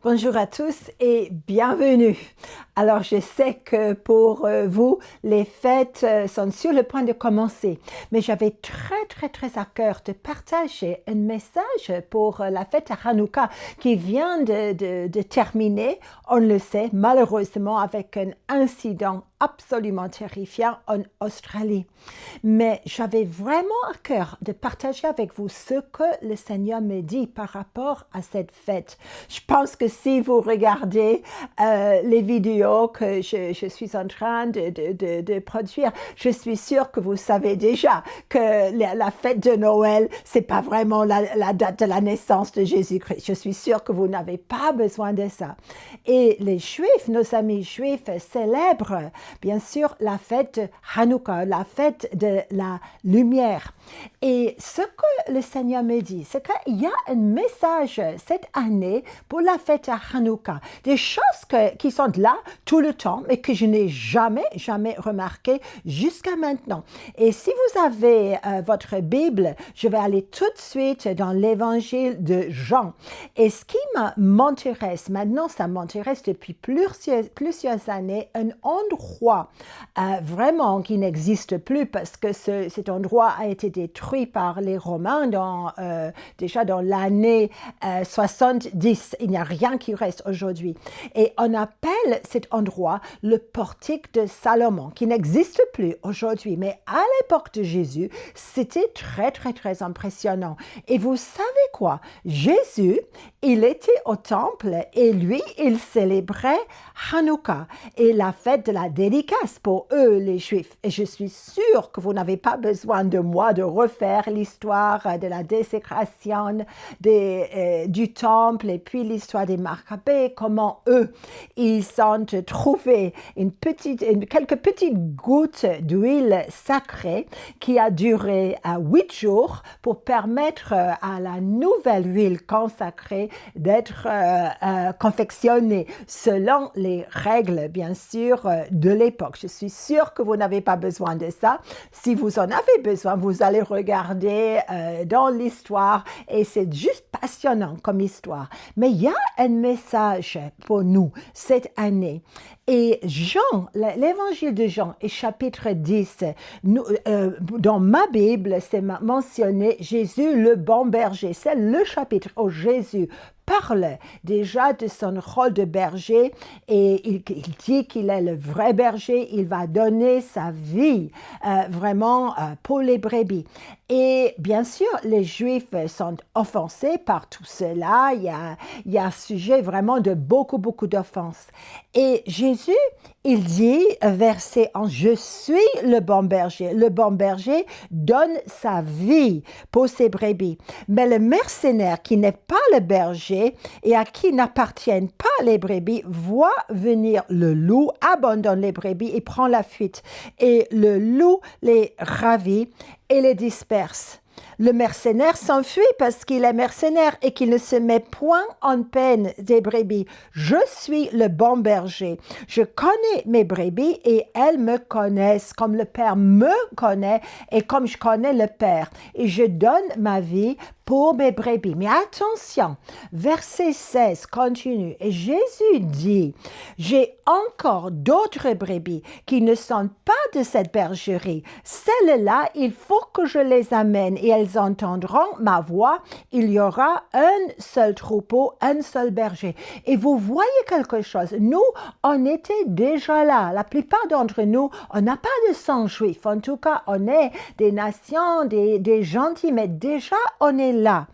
Bonjour à tous et bienvenue. Alors, je sais que pour vous, les fêtes sont sur le point de commencer, mais j'avais très à cœur de partager un message pour la fête à Hanouka qui vient de terminer, on le sait, malheureusement avec un incident absolument terrifiant en Australie. Mais j'avais vraiment à cœur de partager avec vous ce que le Seigneur me dit par rapport à cette fête. Je pense que si vous regardez les vidéos que je suis en train de produire, je suis sûre que vous savez déjà que la fête de Noël, c'est pas vraiment la date de la naissance de Jésus-Christ. Je suis sûre que vous n'avez pas besoin de ça. Et les Juifs, nos amis juifs, célèbrent bien sûr la fête de Hanouka, la fête de la lumière. Et ce que le Seigneur me dit, c'est qu'il y a un message cette année pour la fête à Hanouka. Des choses qui sont là tout le temps, mais que je n'ai jamais remarqué jusqu'à maintenant. Et si vous avez votre Bible, je vais aller tout de suite dans l'évangile de Jean. Et ce qui m'intéresse maintenant, ça m'intéresse depuis plusieurs années, un endroit vraiment qui n'existe plus parce que cet endroit a été détruit par les Romains déjà dans l'année 70. Il n'y a rien qui reste aujourd'hui. Et on appelle cet endroit le portique de Salomon, qui n'existe plus aujourd'hui. Mais à l'époque de Jésus, c'était très impressionnant. Et vous savez quoi? Jésus, il était au temple et lui, il célébrait Hanouka et la fête de la dédicace pour eux, les Juifs. Et je suis sûre que vous n'avez pas besoin de moi de refaire l'histoire de la désécration du temple et puis l'histoire des Maccabées, comment eux, ils ont trouvé quelques petites gouttes d'huile sacrée qui a duré 8 jours pour permettre à la nouvelle huile consacrée d'être confectionnée selon les règles, bien sûr, de l'époque. Je suis sûre que vous n'avez pas besoin de ça. Si vous en avez besoin, vous allez regarder dans l'histoire et c'est juste passionnant comme histoire. Mais il y a un message pour nous cette année. Et Jean, l'évangile de Jean, et chapitre 10, dans ma Bible, c'est mentionné Jésus le bon berger. C'est le chapitre où Jésus parle déjà de son rôle de berger et il dit qu'il est le vrai berger, il va donner sa vie vraiment pour les brebis. Et bien sûr, les Juifs sont offensés par tout cela, il y a un sujet vraiment de beaucoup d'offenses. Et Jésus, il dit, verset 1, « Je suis le bon berger. Le bon berger donne sa vie pour ses brebis. Mais le mercenaire qui n'est pas le berger et à qui n'appartiennent pas les brebis voit venir le loup, abandonne les brebis et prend la fuite. Et le loup les ravit et les disperse. Le mercenaire s'enfuit parce qu'il est mercenaire et qu'il ne se met point en peine des brebis. Je suis le bon berger. Je connais mes brebis et elles me connaissent comme le Père me connaît et comme je connais le Père. Et je donne ma vie pour mes brebis. Mais attention, verset 16 continue. Et Jésus dit, « J'ai encore d'autres brebis qui ne sont pas de cette bergerie. Celles-là, il faut que je les amène et elles entendront ma voix. Il y aura un seul troupeau, un seul berger. » Et vous voyez quelque chose. Nous, on était déjà là. La plupart d'entre nous, on n'a pas de sang juif. En tout cas, on est des nations, des gentils, mais déjà, on est là.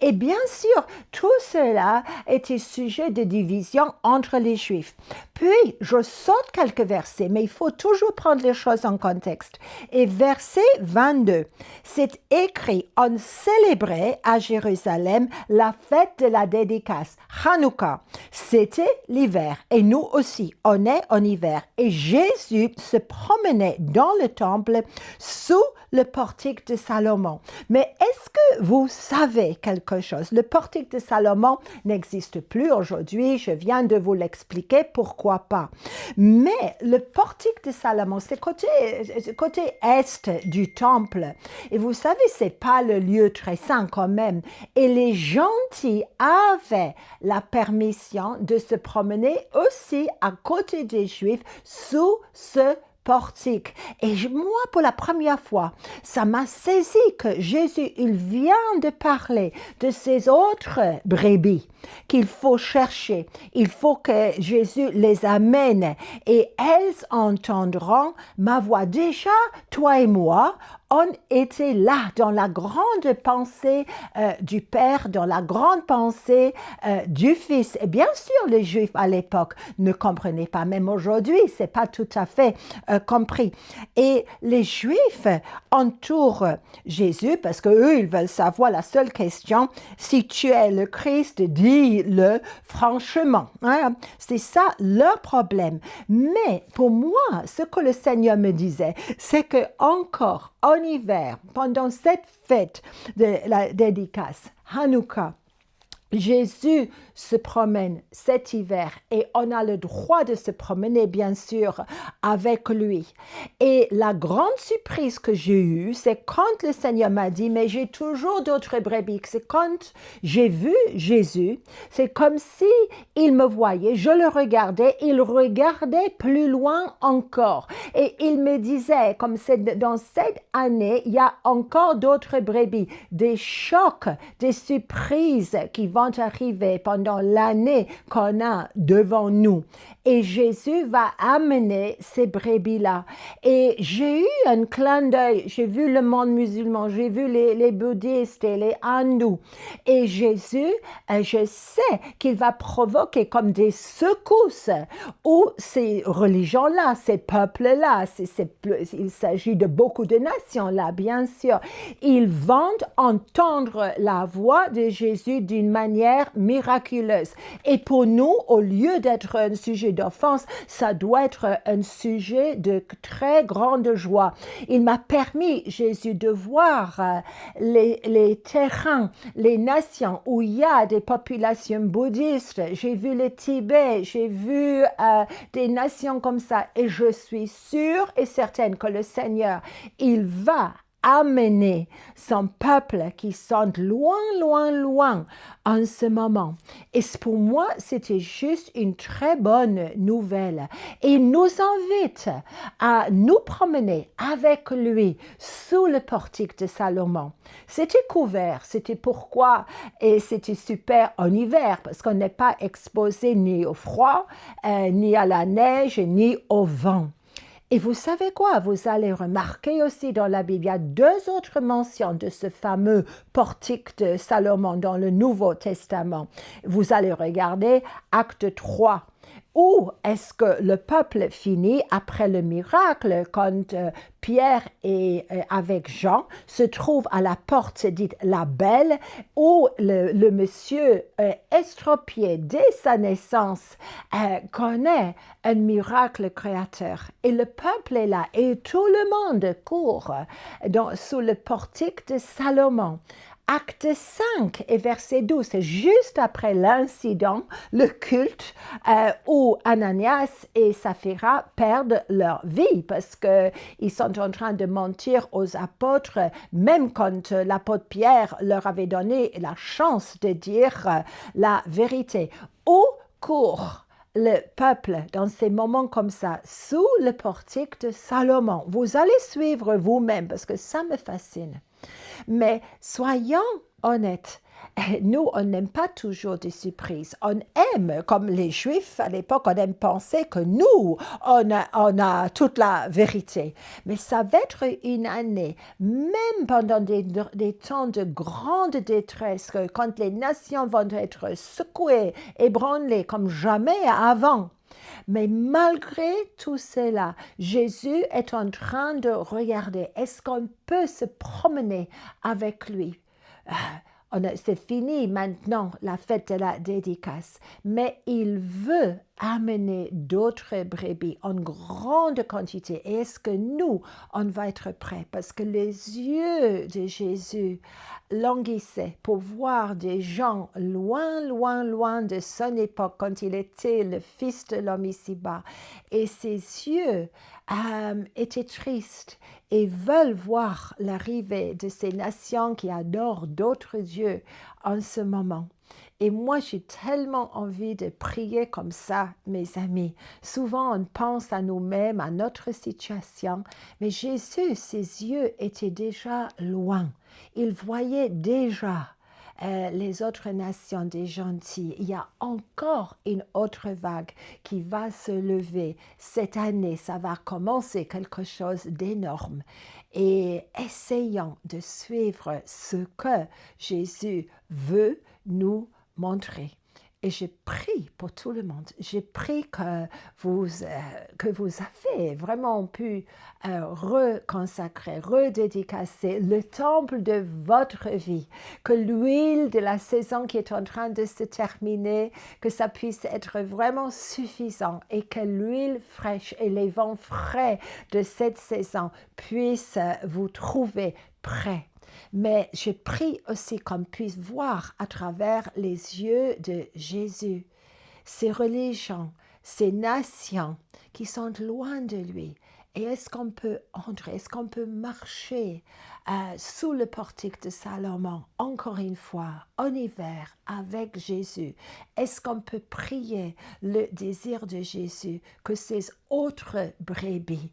Et bien sûr, tout cela était sujet de division entre les Juifs. Puis, je saute quelques versets, mais il faut toujours prendre les choses en contexte. Et verset 22, c'est écrit, on célébrait à Jérusalem la fête de la dédicace, Hanouka. C'était l'hiver, et nous aussi, on est en hiver. Et Jésus se promenait dans le temple sous le portique de Salomon. Mais est-ce que vous savez quelque chose? Le portique de Salomon n'existe plus aujourd'hui, je viens de vous l'expliquer, pourquoi pas. Mais le portique de Salomon, c'est côté est du temple. Et vous savez, c'est pas le lieu très saint quand même. Et les gentils avaient la permission de se promener aussi à côté des Juifs sous ce portique. Et moi, pour la première fois, ça m'a saisi que Jésus, il vient de parler de ces autres brebis qu'il faut chercher. Il faut que Jésus les amène et elles entendront ma voix. Déjà, toi et moi, on était là dans la grande pensée du Père, dans la grande pensée du Fils. Et bien sûr, les Juifs à l'époque ne comprenaient pas, même aujourd'hui, c'est pas tout à fait compris. Et les Juifs entourent Jésus parce que eux, ils veulent savoir la seule question, si tu es le Christ, dis-le franchement. Hein? C'est ça leur problème. Mais pour moi, ce que le Seigneur me disait, c'est que encore en hiver, pendant cette fête de la dédicace, Hanouka, Jésus se promène cet hiver et on a le droit de se promener, bien sûr, avec lui. Et la grande surprise que j'ai eue, c'est quand le Seigneur m'a dit, mais j'ai toujours d'autres brebis. C'est quand j'ai vu Jésus, c'est comme si il me voyait, je le regardais, il regardait plus loin encore. Et il me disait, comme c'est dans cette année, il y a encore d'autres brebis, des chocs, des surprises qui vont arriver pendant l'année qu'on a devant nous. Et Jésus va amener ces brebis-là. Et j'ai eu un clin d'œil, j'ai vu le monde musulman, j'ai vu les bouddhistes et les hindous. Et Jésus, je sais qu'il va provoquer comme des secousses où ces religions-là, ces peuples-là, il s'agit de beaucoup de nations-là, bien sûr, ils vont entendre la voix de Jésus d'une manière miraculeuse. Et pour nous, au lieu d'être un sujet d'offense, ça doit être un sujet de très grande joie. Il m'a permis, Jésus, de voir les terrains, les nations où il y a des populations bouddhistes. J'ai vu le Tibet, j'ai vu des nations comme ça. Et je suis sûre et certaine que le Seigneur, il va amener son peuple qui sont loin, loin, loin en ce moment. Et pour moi, c'était juste une très bonne nouvelle. Et il nous invite à nous promener avec lui sous le portique de Salomon. C'était couvert, c'était pourquoi, et c'était super en hiver, parce qu'on n'est pas exposé ni au froid, ni à la neige, ni au vent. Et vous savez quoi? Vous allez remarquer aussi dans la Bible, il y a deux autres mentions de ce fameux portique de Salomon dans le Nouveau Testament. Vous allez regarder Acte 3. Où est-ce que le peuple finit après le miracle quand Pierre et avec Jean se trouvent à la porte dite la Belle où le monsieur estropié dès sa naissance connaît un miracle créateur et le peuple est là et tout le monde court sous le portique de Salomon. Acte 5 et verset 12, c'est juste après l'incident, le culte où Ananias et Saphira perdent leur vie parce qu'ils sont en train de mentir aux apôtres, même quand l'apôtre Pierre leur avait donné la chance de dire la vérité. Où court le peuple dans ces moments comme ça, sous le portique de Salomon? Vous allez suivre vous-même parce que ça me fascine. Mais soyons honnêtes, nous, on n'aime pas toujours des surprises. On aime, comme les Juifs à l'époque, on aime penser que nous, on a toute la vérité. Mais ça va être une année, même pendant des temps de grande détresse, quand les nations vont être secouées, ébranlées comme jamais avant. Mais malgré tout cela, Jésus est en train de regarder, est-ce qu'on peut se promener avec lui? C'est fini maintenant la fête de la dédicace, mais il veut amener d'autres brebis en grande quantité. Et est-ce que nous, on va être prêts? Parce que les yeux de Jésus languissaient pour voir des gens loin, loin, loin de son époque, quand il était le Fils de l'homme ici-bas. Et ses yeux étaient tristes et veulent voir l'arrivée de ces nations qui adorent d'autres dieux en ce moment. Et moi, j'ai tellement envie de prier comme ça, mes amis. Souvent, on pense à nous-mêmes, à notre situation, mais Jésus, ses yeux étaient déjà loin. Il voyait déjà les autres nations des gentils. Il y a encore une autre vague qui va se lever. Cette année, ça va commencer quelque chose d'énorme. Et essayons de suivre ce que Jésus veut nous montrer. Et je prie pour tout le monde. Je prie que vous avez vraiment pu reconsacrer, redédicacer le temple de votre vie. Que l'huile de la saison qui est en train de se terminer, que ça puisse être vraiment suffisant et que l'huile fraîche et les vents frais de cette saison puissent vous trouver prêts. Mais je prie aussi qu'on puisse voir à travers les yeux de Jésus ces religions, ces nations qui sont loin de lui. Et est-ce qu'on peut entrer, est-ce qu'on peut marcher sous le portique de Salomon, encore une fois, en hiver, avec Jésus? Est-ce qu'on peut prier le désir de Jésus que ces autres brebis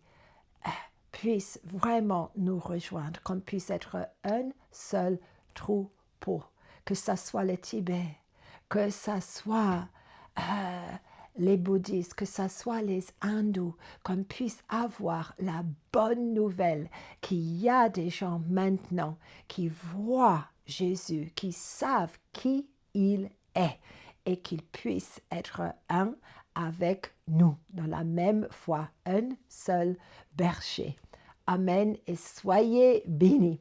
puisse vraiment nous rejoindre, qu'on puisse être un seul troupeau, que ce soit le Tibet, que ce soit les bouddhistes, que ce soit les hindous, qu'on puisse avoir la bonne nouvelle qu'il y a des gens maintenant qui voient Jésus, qui savent qui il est et qu'ils puissent être un avec nous, dans la même foi, un seul berger. Amen et soyez bénis.